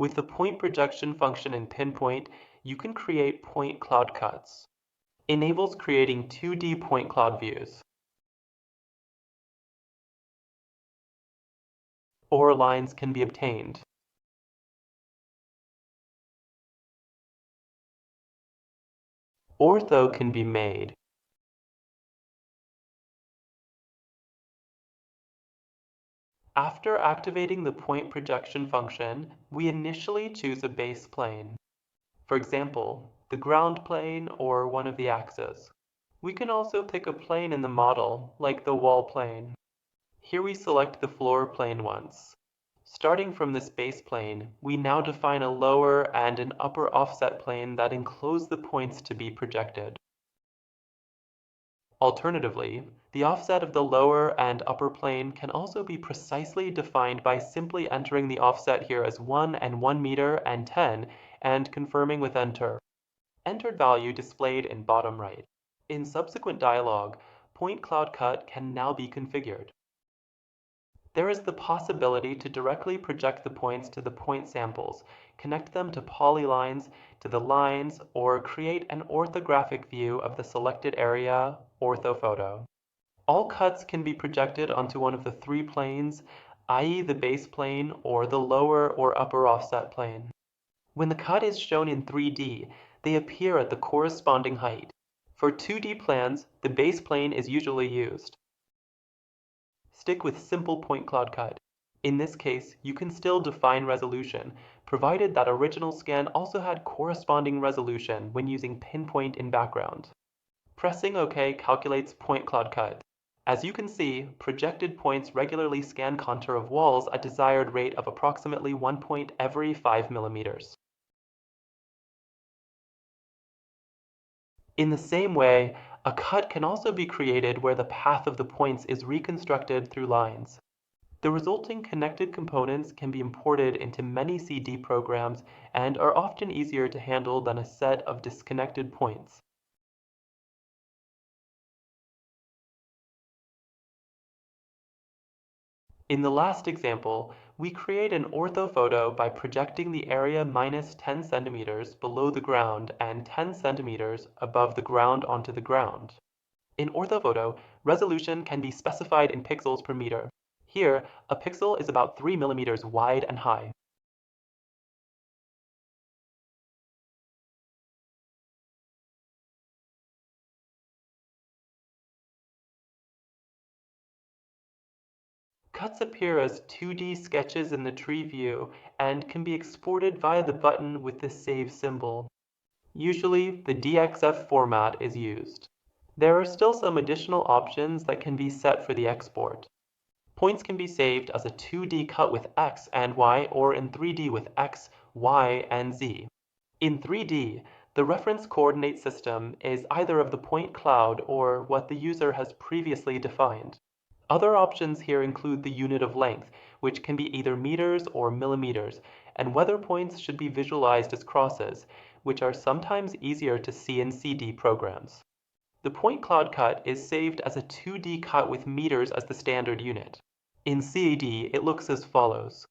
With the point projection function in Pinpoint, you can create point cloud cuts. Enables creating 2D point cloud views. Or lines can be obtained. Ortho can be made. After activating the point projection function, we initially choose a base plane. For example, the ground plane or one of the axes. We can also pick a plane in the model, like the wall plane. Here we select the floor plane once. Starting from this base plane, we now define a lower and an upper offset plane that enclose the points to be projected. Alternatively, the offset of the lower and upper plane can also be precisely defined by simply entering the offset here as 1 and 1 meter and 10 and confirming with enter. Entered value displayed in bottom right. In subsequent dialog, point cloud cut can now be configured. There is the possibility to directly project the points to the point samples, connect them to polylines, to the lines, or create an orthographic view of the selected area, orthophoto. All cuts can be projected onto one of the three planes, i.e. the base plane or the lower or upper offset plane. When the cut is shown in 3D, they appear at the corresponding height. For 2D plans, the base plane is usually used. Stick with simple point cloud cut. In this case, you can still define resolution, provided that original scan also had corresponding resolution when using Pinpoint in background. Pressing OK calculates point cloud cut. As you can see, projected points regularly scan contour of walls at desired rate of approximately 1 point every 5 millimeters. In the same way, a cut can also be created where the path of the points is reconstructed through lines. The resulting connected components can be imported into many CD programs and are often easier to handle than a set of disconnected points. In the last example, we create an orthophoto by projecting the area minus 10 centimeters below the ground and 10 centimeters above the ground onto the ground. In orthophoto, resolution can be specified in pixels per meter. Here, a pixel is about 3 millimeters wide and high. Cuts appear as 2D sketches in the tree view and can be exported via the button with the Save symbol. Usually, the DXF format is used. There are still some additional options that can be set for the export. Points can be saved as a 2D cut with X and Y or in 3D with X, Y, and Z. In 3D, the reference coordinate system is either of the point cloud or what the user has previously defined. Other options here include the unit of length, which can be either meters or millimeters, and whether points should be visualized as crosses, which are sometimes easier to see in CD programs. The point cloud cut is saved as a 2D cut with meters as the standard unit. In CAD, it looks as follows.